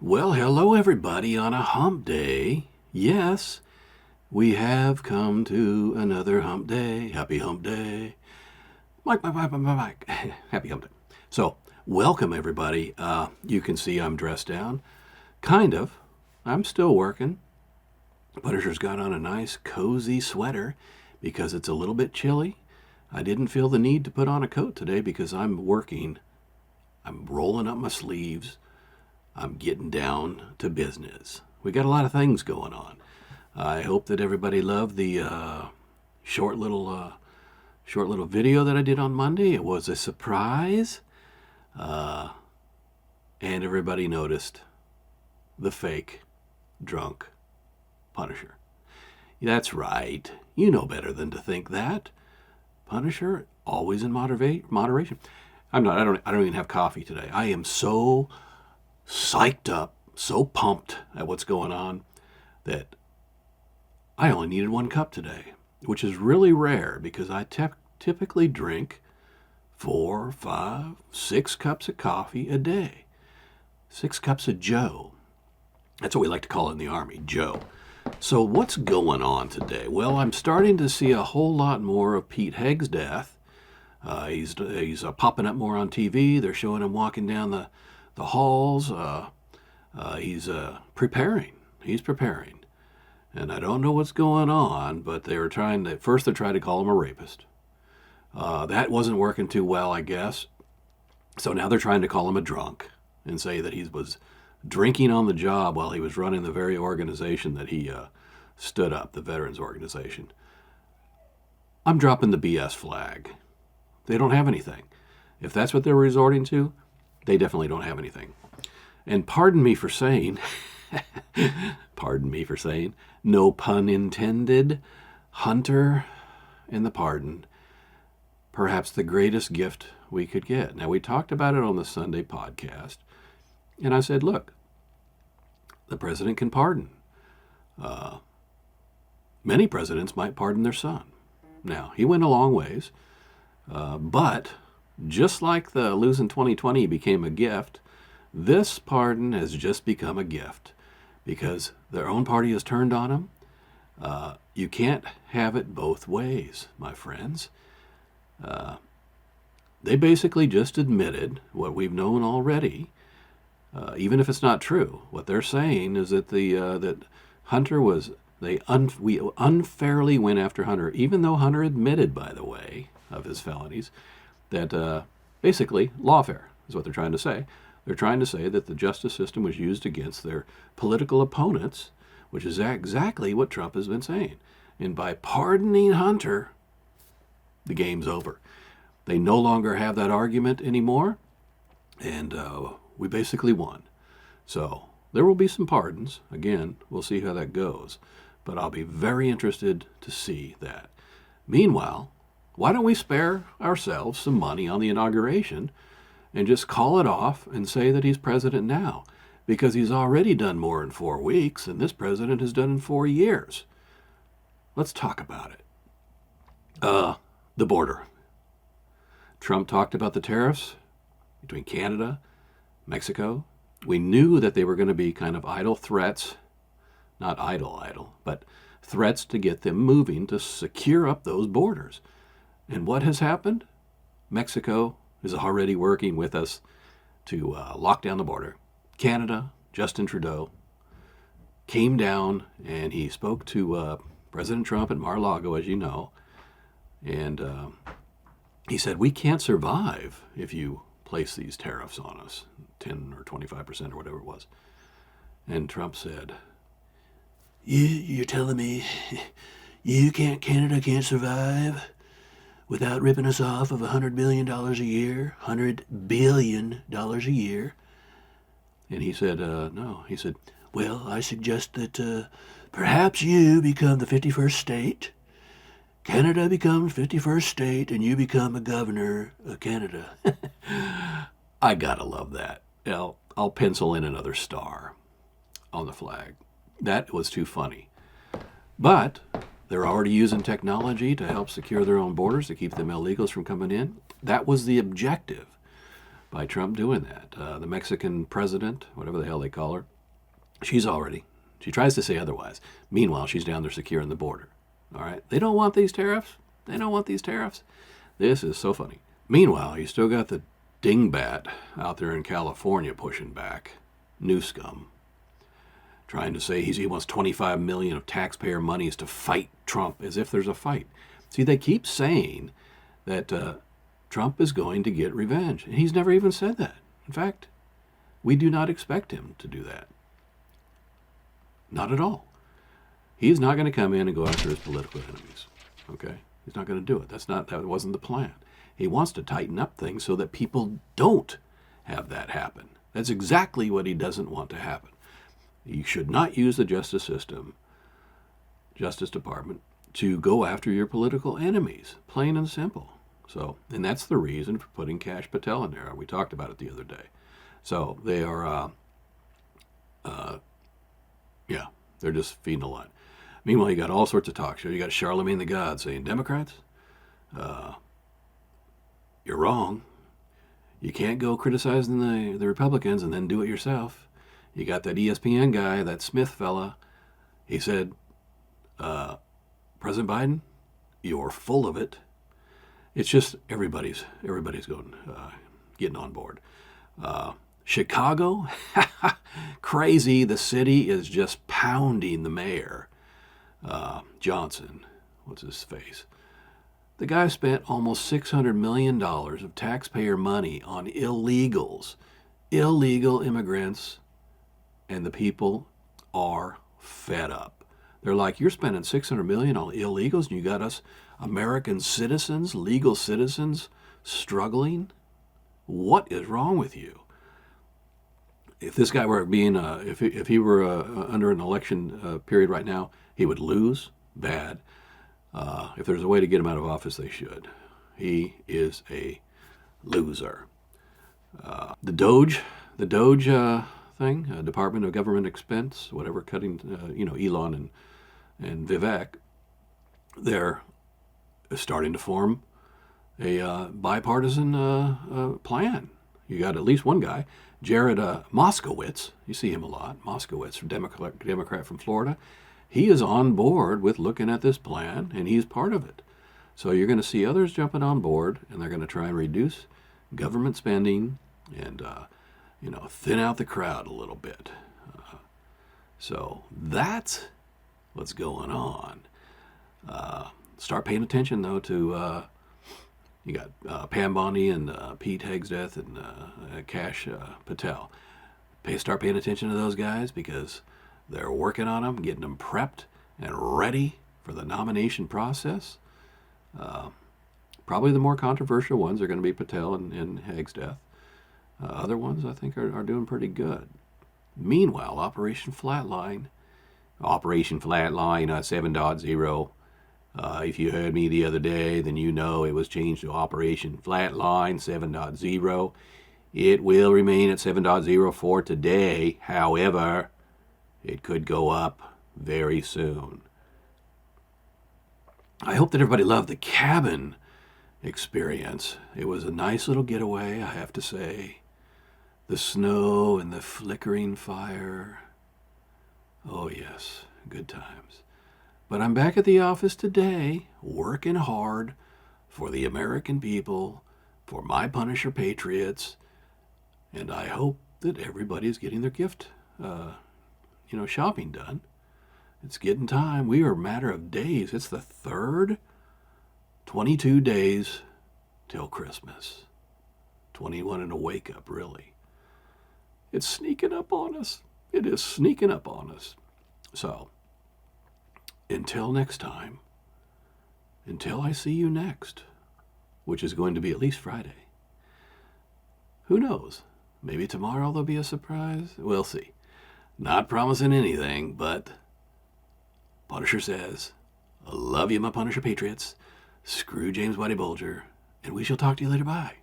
Well, hello everybody on a hump day. Yes, we have come to another hump day. Happy hump day. Mike. Happy hump day. So, welcome everybody. You can see I'm dressed down. Kind of. I'm still working. Punisher's got on a nice cozy sweater because it's a little bit chilly. I didn't feel the need to put on a coat today because I'm working. I'm rolling up my sleeves. I'm getting down to business. We got a lot of things going on. I hope that everybody loved the short little video that I did on Monday. It was a surprise, and everybody noticed the fake drunk Punisher. That's right. You know better than to think that. Punisher always in moderation. I don't even have coffee today. I am so psyched up, so pumped at what's going on that I only needed 1 cup today, which is really rare because I typically drink 4, 5, 6 cups of coffee a day. 6 cups of Joe. That's what we like to call it in the Army, Joe. So what's going on today? Well, I'm starting to see a whole lot more of Pete Hegg's death. He's popping up more on TV. They're showing him walking down the halls. He's preparing. He's preparing. And I don't know what's going on, but they're trying to call him a rapist. That wasn't working too well, I guess. So now they're trying to call him a drunk and say that he was drinking on the job while he was running the very organization that he stood up, the Veterans Organization. I'm dropping the BS flag. They don't have anything. If that's what they're resorting to, they definitely don't have anything. And pardon me for saying, no pun intended, Hunter and the pardon, perhaps the greatest gift we could get. Now, we talked about it on the Sunday podcast, and I said, look, the president can pardon. Many presidents might pardon their son. Now, he went a long ways, but just like the losing 2020 became a gift, this pardon has just become a gift because their own party has turned on him. You can't have it both ways, my friends. They basically just admitted what we've known already, even if it's not true. What they're saying is that that Hunter was we unfairly went after Hunter, even though Hunter admitted, by the way, of his felonies, that basically lawfare is what they're trying to say. They're trying to say that the justice system was used against their political opponents, which is exactly what Trump has been saying. And by pardoning Hunter, the game's over. They no longer have that argument anymore, and we basically won. So there will be some pardons. Again, we'll see how that goes. But I'll be very interested to see that. Meanwhile, why don't we spare ourselves some money on the inauguration and just call it off and say that he's president now? Because he's already done more in 4 weeks than this president has done in 4 years. Let's talk about it. The border. Trump talked about the tariffs between Canada, Mexico. We knew that they were going to be kind of idle threats, not idle, but threats to get them moving to secure up those borders. And what has happened? Mexico is already working with us to lock down the border. Canada, Justin Trudeau, came down and he spoke to President Trump at Mar-a-Lago, as you know, and he said, we can't survive if you place these tariffs on us, 10 or 25% or whatever it was. And Trump said, you're telling me Canada can't survive without ripping us off of $100 billion a year? $100 billion a year? And he said, no. He said, well, I suggest that perhaps you become the 51st state. Canada becomes 51st state, and you become a governor of Canada. I gotta love that. I'll pencil in another star on the flag. That was too funny. But they're already using technology to help secure their own borders, to keep them illegals from coming in. That was the objective. by Trump doing that. The Mexican president, whatever the hell they call her, she tries to say otherwise. Meanwhile, she's down there securing the border. All right? They don't want these tariffs. They don't want these tariffs. This is so funny. Meanwhile, you still got the dingbat out there in California pushing back, Newscomb, trying to say he wants $25 million of taxpayer monies to fight Trump, as if there's a fight. See, they keep saying that Trump is going to get revenge. And he's never even said that. In fact, we do not expect him to do that. Not at all. He's not going to come in and go after his political enemies. Okay? He's not going to do it. That wasn't the plan. He wants to tighten up things so that people don't have that happen. That's exactly what he doesn't want to happen. You should not use the justice system, Justice Department, to go after your political enemies, plain and simple. So, and that's the reason for putting Kash Patel in there. We talked about it the other day. So they are, they're just feeding the line. Meanwhile, you got all sorts of talk shows. You got Charlemagne the God saying, Democrats, you're wrong. You can't go criticizing the Republicans and then do it yourself. You got that ESPN guy, that Smith fella. He said, President Biden, you're full of it. It's just everybody's going, getting on board. Chicago, crazy. The city is just pounding the mayor, Johnson. What's his face? The guy spent almost $600 million of taxpayer money on illegals, illegal immigrants, and the people are fed up. They're like, you're spending $600 million on illegals, and you got us American citizens, legal citizens, struggling? What is wrong with you? If this guy were being, if he were under an election period right now, he would lose bad. If there's a way to get him out of office, they should. He is a loser. The Doge thing, Department of Government Expense, whatever, cutting, Elon and Vivek, they're starting to form a bipartisan plan. You got at least one guy, Jared Moskowitz. You see him a lot. Moskowitz, from Democrat from Florida. He is on board with looking at this plan, and he's part of it. So you're going to see others jumping on board, and they're going to try and reduce government spending and, thin out the crowd a little bit. So that's what's going on. Start paying attention, though, to you got Pam Bondi and Pete Hegseth and Kash Patel. Start paying attention to those guys because they're working on them, getting them prepped and ready for the nomination process. Probably the more controversial ones are going to be Patel and Hegseth. Other ones, I think, are doing pretty good. Meanwhile, Operation Flatline 7.0. If you heard me the other day, then you know it was changed to Operation Flatline 7.0. It will remain at 7.0 for today. However, it could go up very soon. I hope that everybody loved the cabin experience. It was a nice little getaway, I have to say. The snow and the flickering fire. Oh yes, good times. But I'm back at the office today, working hard for the American people, for my Punisher Patriots, and I hope that everybody's getting their gift, shopping done. It's getting time. We are a matter of days. It's the third 22 days till Christmas. 21 and a wake up, really. It's sneaking up on us. It is sneaking up on us. So, until next time, until I see you next, which is going to be at least Friday. Who knows? Maybe tomorrow there'll be a surprise. We'll see. Not promising anything, but Punisher says, I love you, my Punisher Patriots. Screw James Whitey Bulger, and we shall talk to you later. Bye.